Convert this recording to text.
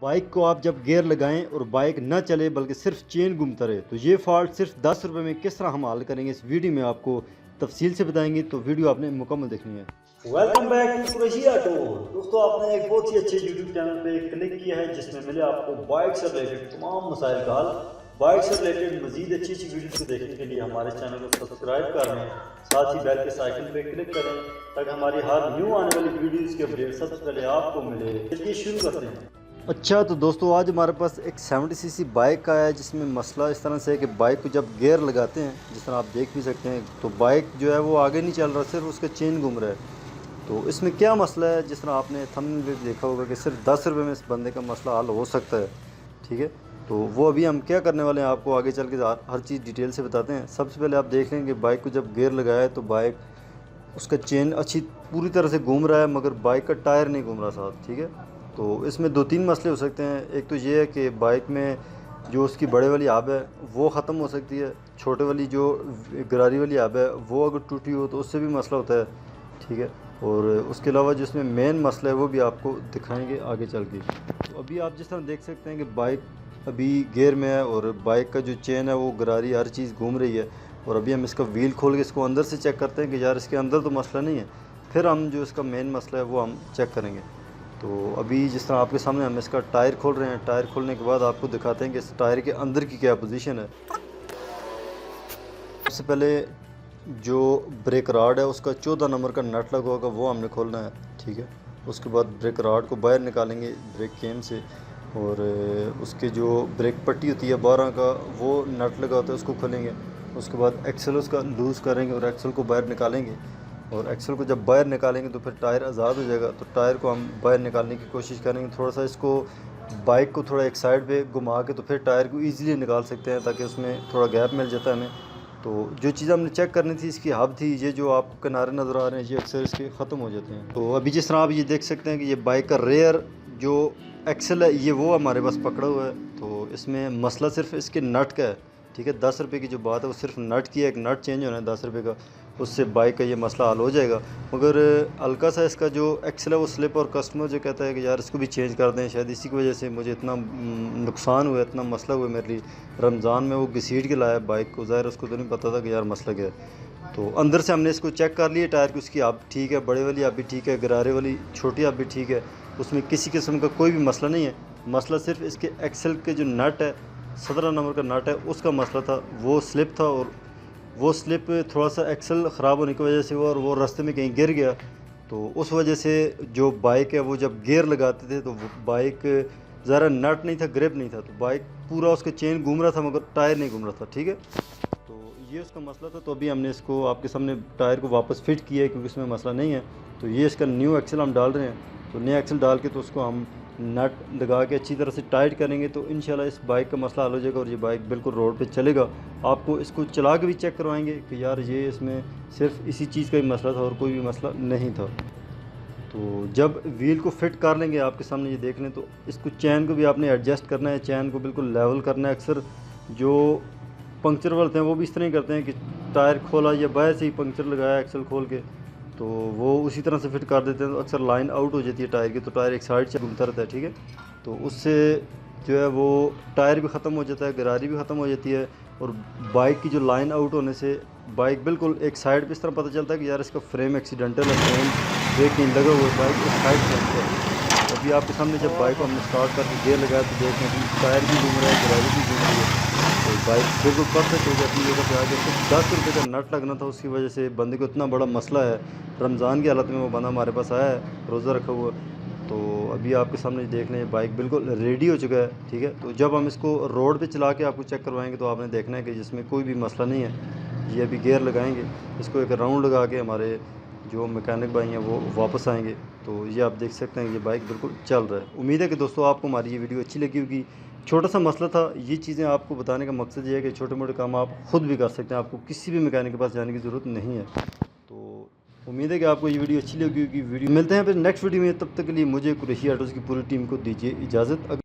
Bike को आप जब गियर लगाएं और बाइक न चले बल्कि सिर्फ चेन घूमता रहे, तो ये फॉल्ट सिर्फ 10 रुपये में किस तरह हम हल करेंगे इस वीडियो में आपको तफसील से बताएंगे, तो वीडियो आपने मुकम्मल देखनी है। Welcome back to Qureshi auto. दोस्तों, आपने एक बहुत ही अच्छे यूट्यूब चैनल पे क्लिक किया है जिसमें मिले आपको बाइक से रिलेटेड तमाम मसाइल का हल। बाइक से रिलेटेड मजीद अच्छी वीडियोस को देखने के लिए हमारे चैनल को सब्सक्राइब कर लें, साथ ही बेल के आइकन पे क्लिक करें ताकि हमारी हर न्यू आने वाली वीडियोस के अपडेट सबसे पहले आपको मिले। चलिए शुरू करते हैं। अच्छा, तो दोस्तों आज हमारे पास एक 70cc बाइक का है जिसमें मसला इस तरह से है कि बाइक को जब गियर लगाते हैं, जिस तरह आप देख भी सकते हैं, तो बाइक जो है वो आगे नहीं चल रहा, सिर्फ उसका चेन घूम रहा है। तो इसमें क्या मसला है, जिस तरह आपने थंबनेल पे देखा होगा कि सिर्फ 10 रुपये में इस बंदे का मसला हल हो सकता है। ठीक है, तो वो अभी हम क्या करने वाले हैं आपको आगे चल के हर चीज़ डिटेल से बताते हैं। सबसे पहले आप देख लें कि बाइक को जब गियर लगाया है तो बाइक उसका चेन अच्छी पूरी तरह से घूम रहा है, मगर बाइक का टायर नहीं घूम रहा साथ। ठीक है, तो इसमें 2-3 मसले हो सकते हैं। एक तो ये है कि बाइक में जो उसकी बड़े वाली आब है वो ख़त्म हो सकती है, छोटे वाली जो गरारी वाली आब है वो अगर टूटी हो तो उससे भी मसला होता है। ठीक है, और उसके अलावा जिसमें मेन मसला है वो भी आपको दिखाएंगे आगे चल के। तो अभी आप जिस तरह देख सकते हैं कि बाइक अभी गियर में है और बाइक का जो चेन है वो गरारी हर चीज़ घूम रही है। और अभी हम इसका व्हील खोल के इसको अंदर से चेक करते हैं कि यार इसके अंदर तो मसला नहीं है, फिर हम जो इसका मेन मसला है वो हम चेक करेंगे। तो अभी जिस तरह आपके सामने हम इसका टायर खोल रहे हैं, टायर खोलने के बाद आपको दिखाते हैं कि इस टायर के अंदर की क्या पोजीशन है। सबसे पहले जो ब्रेक राड है उसका 14 नंबर का नट लगा होगा वो हमने खोलना है। ठीक है, उसके बाद ब्रेक राड को बाहर निकालेंगे ब्रेक केम से, और उसके जो ब्रेक पट्टी होती है 12 का वो नट लगा होता है उसको खोलेंगे। उसके बाद एक्सल उसका लूज़ करेंगे और एक्सल को बाहर निकालेंगे, और एक्सल को जब बाहर निकालेंगे तो फिर टायर आज़ाद हो जाएगा। तो टायर को हम बाहर निकालने की कोशिश करेंगे, थोड़ा सा इसको बाइक को थोड़ा एक साइड पे घुमा के तो फिर टायर को ईज़िली निकाल सकते हैं, ताकि उसमें थोड़ा गैप मिल जाता है हमें। तो जो चीज़ हमने चेक करनी थी इसकी हब थी, ये जो आपको किनारे नज़र आ रहे हैं ये अक्सर इसके ख़त्म हो जाते हैं। तो अभी जिस तरह आप ये देख सकते हैं कि ये बाइक का रेयर जो एक्सल है ये वो हमारे पास पकड़ा हुआ है। तो इसमें मसला सिर्फ इसके नट का है। ठीक है, 10 रुपये की जो बात है वो सिर्फ नट की है, एक नट चेंज होना है 10 रुपये का, उससे बाइक का ये मसला हल हो जाएगा। मगर हल्का सा इसका जो एक्सल है वो स्लिप, और कस्टमर जो कहता है कि यार इसको भी चेंज कर दें, शायद इसी की वजह से मुझे इतना नुकसान हुआ, इतना मसला हुआ मेरे लिए। रमज़ान में वो घसीट के लाया बाइक को, ज़ाहिर उसको तो नहीं पता था कि यार मसला क्या है। तो अंदर से हमने इसको चेक कर लिया, टायर की उसकी आप ठीक है, बड़े वाली आप भी ठीक है, गरारे वाली छोटी आप भी ठीक है, उसमें किसी किस्म का कोई भी मसला नहीं है। मसला सिर्फ इसके एक्सल के जो नट है 17 नंबर का नट है उसका मसला था, वो स्लिप था, और वो स्लिप थोड़ा सा एक्सल ख़राब होने की वजह से और वो रास्ते में कहीं गिर गया। तो उस वजह से जो बाइक है वो जब गियर लगाते थे तो वो बाइक ज़रा नट नहीं था, ग्रिप नहीं था, तो बाइक पूरा उसका चेन घूम रहा था मगर टायर नहीं घूम रहा था। ठीक है, तो ये उसका मसला था। तो अभी हमने इसको आपके सामने टायर को वापस फिट किया है क्योंकि इसमें मसला नहीं है। तो ये इसका न्यू एक्सल हम डाल रहे हैं, तो नया एक्सल डाल के तो उसको हम नट लगा के अच्छी तरह से टाइट करेंगे तो इंशाल्लाह इस बाइक का मसला हल हो जाएगा और ये बाइक बिल्कुल रोड पे चलेगा। आपको इसको चला के भी चेक करवाएंगे कि यार ये इसमें सिर्फ इसी चीज़ का ही मसला था और कोई भी मसला नहीं था। तो जब व्हील को फिट कर लेंगे आपके सामने ये देख लें, तो इसको चैन को भी आपने एडजस्ट करना है, चैन को बिल्कुल लेवल करना है। अक्सर जो पंक्चर वाले हैं वो भी इस तरह ही करते हैं कि टायर खोला या बाहर से ही पंक्चर लगाया एक्सल खोल के, तो वो उसी तरह से फिट कर देते हैं, तो अक्सर लाइन आउट हो जाती है टायर की, तो टायर एक साइड से घूमता रहता है। ठीक है, तो उससे जो है वो टायर भी ख़त्म हो जाता है, गरारी भी ख़त्म हो जाती है, और बाइक की जो लाइन आउट होने से बाइक बिल्कुल एक साइड पे इस तरह पता चलता है कि यार इसका फ्रेम एक्सीडेंटल है, फ्रेम ब्रेक नहीं लगा हुआ है, बाइक एक साइड से है। अभी आपके सामने जब बाइक को हमने स्टार्ट करके गियर लगाया तो देख रहे हैं टायर भी घूम रहा है, गरारी भी घूम रही है, तो बाइक बिल्कुल परफेक्ट हो जाती है। जगह पे आगे सिर्फ 10 रुपये का नट लगना था, उसकी वजह से बंदे को इतना बड़ा मसला है। रमज़ान की हालत में वो बंदा हमारे पास आया है, रोज़ा रखा हुआ। तो अभी आपके सामने देख लें बाइक बिल्कुल रेडी हो चुका है। ठीक है, तो जब हम इसको रोड पे चला के आपको चेक करवाएंगे तो आपने देखना है कि जिसमें कोई भी मसला नहीं है। ये अभी गियर लगाएंगे, इसको एक राउंड लगा के हमारे जो मैकेनिक भाई हैं वो वापस आएंगे, तो ये आप देख सकते हैं ये बाइक बिल्कुल चल रहा है। उम्मीद है कि दोस्तों आपको हमारी ये वीडियो अच्छी लगी होगी। छोटा सा मसला था, ये चीज़ें आपको बताने का मकसद ये है कि छोटे मोटे काम आप ख़ुद भी कर सकते हैं, आपको किसी भी मैकेनिक के पास जाने की ज़रूरत नहीं है। तो उम्मीद है कि आपको ये वीडियो अच्छी लगी होगी। वीडियो मिलते हैं फिर नेक्स्ट वीडियो में, तब तक के लिए मुझे कुरैशी ऑटोज़ की पूरी टीम को दीजिए इजाज़त।